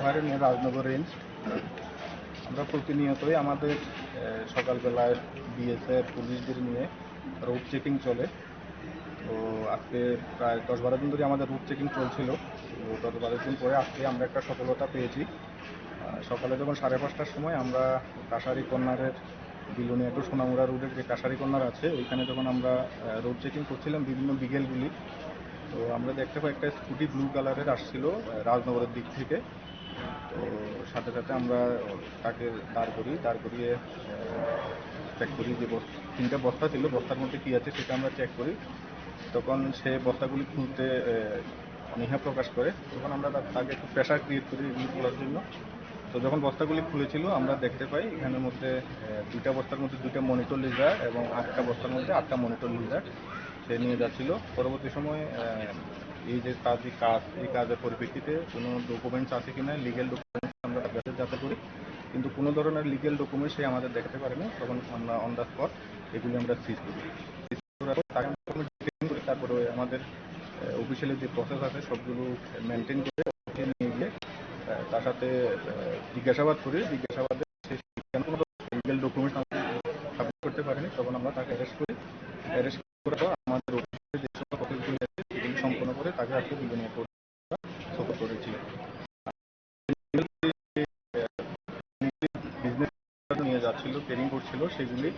পাহাড়ের নিয়ে রাজনগর রেঞ্জ। আমরা প্রতিনিয়তই আমাদের সকালবেলায় বিএসএফ পুলিশদের নিয়ে রোড চেকিং চলে। তো আজকে প্রায় 10-12 দিন ধরে আমাদের রুট চেকিং চলছিল। তো 10-12 দিন পরে আজকে আমরা একটা সফলতা পেয়েছি। সকালে যখন 5:30টার সময় আমরা কাশারি কর্নারের বিলোনিয়া টু সোনামুড়া রোডের যে কাশারি কর্নার আছে ওইখানে যখন আমরা রোড চেকিং করছিলাম বিভিন্ন বিকেলগুলি, তো আমরা দেখতে পাই একটা স্কুটি ব্লু কালারের আসছিল রাজনগরের দিক থেকে। তো সাথে সাথে আমরা তাকে দাঁড় করিয়ে চেক করি যে 3টা বস্তা ছিল, বস্তার মধ্যে কী আছে সেটা আমরা চেক করি। তখন সে বস্তাগুলি খুলতে অনীহা প্রকাশ করে। তখন আমরা তাকে একটু প্রেশার ক্রিয়েট করি এগুলি খোলার জন্য। তো যখন বস্তাগুলি খুলেছিল আমরা দেখতে পাই এখানের মধ্যে 2টা বস্তার মধ্যে 2টা মনিটর লিজার এবং 8টা বস্তার মধ্যে 8টা মনিটর লিজার সে নিয়ে যাচ্ছিল। পরবর্তী সময়ে এই যে কাজ এই কাজের পরিপ্রেক্ষিতে কোনো ডকুমেন্টস আছে কিনা, লিগেল ডকুমেন্টস আমরা যাতে করি, কিন্তু কোনো ধরনের লিগেল ডকুমেন্টস সে আমাদের দেখাতে পারেনি। তখন আমরা অন দ্য স্পট এগুলি আমরা সিজ করি। তারপরে আমাদের অফিসিয়ালি যে প্রসেস আছে সবগুলো মেনটেন করে নিয়ে গিয়ে তার সাথে জিজ্ঞাসাবাদ করি। জিজ্ঞাসাবাদে কোনো লিগেল ডকুমেন্টস সাবমিট করতে পারেনি। তখন আমরা তাকে অ্যারেস্ট করি। অ্যারেস্ট করার পর আমাদের অফিসে যে সকল প্রসেসগুলি আছে সেগুলি সম্পন্ন করে তাকে আজকে বিলোনিয়া কোর্টে সফর করেছি। বিজনেস নিয়ে যাচ্ছিল, ট্রেনিং করছিল, সেগুলি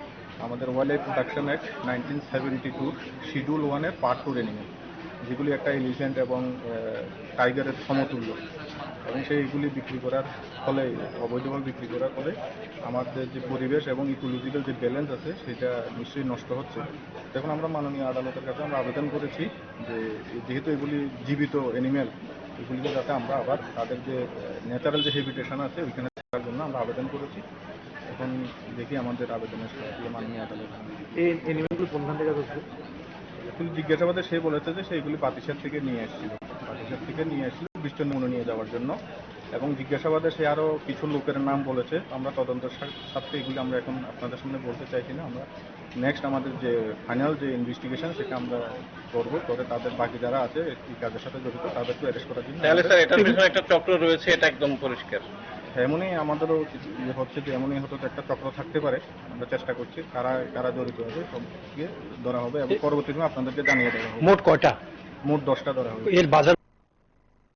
আমাদের wildlife protection act 1972 schedule 1-এর পার্ট 2 ট্রেনিং, যেগুলি একটা এলিফ্যান্ট এবং টাইগারের সমতুল্য, এবং সেইগুলি বিক্রি করার ফলে, অবৈধভাবে বিক্রি করার ফলে আমাদের যে পরিবেশ এবং ইকোলজিক্যাল যে ব্যালেন্স আছে সেটা নিশ্চয়ই নষ্ট হচ্ছে। এখন আমরা মাননীয় আদালতের কাছে আমরা আবেদন করেছি যে যেহেতু এগুলি জীবিত অ্যানিম্যাল, এগুলিকে যাতে আমরা আবার তাদের যে ন্যাচারাল যে হেবিটেশন আছে ওইখানে থাকার জন্য আমরা আবেদন করেছি। এখন দেখি আমাদের আবেদনের মাননীয় আদালত এই এনিমেলগুলো কোনখান থেকে আসছে? এগুলি জিজ্ঞাসাবাদে সে বলেছে যে সেইগুলি বাতিসার থেকে নিয়ে এসেছিল, বৃষ্টির নমুনা নিয়ে যাওয়ার জন্য। এবং জিজ্ঞাসাবাদে সে আরও কিছু লোকের নাম বলেছে। আমরা তদন্তের সাথে এগুলি আমরা এখন আপনাদের সামনে বলতে চাইছি না। আমরা নেক্সট আমাদের যে ফাইনাল যে ইনভেস্টিগেশন সেটা আমরা করবো, করে তাদের বাকি যারা আছে এই কাজের সাথে জড়িত তাদেরকে অ্যারেস্ট করার জন্য। তাহলে স্যার এটার পিছনে একটা চক্র রয়েছে, এটা একদম পরিষ্কার। এমনই আমাদেরও হচ্ছে যে এমনই হয়তো একটা চক্র থাকতে পারে। আমরা চেষ্টা করছি কারা জড়িত হবে সবকে ধরা হবে এবং পরবর্তী সময় আপনাদেরকে জানিয়ে দেওয়া হবে। মোট কয়টা? মোট 10টা ধরা হবে। এর বাজার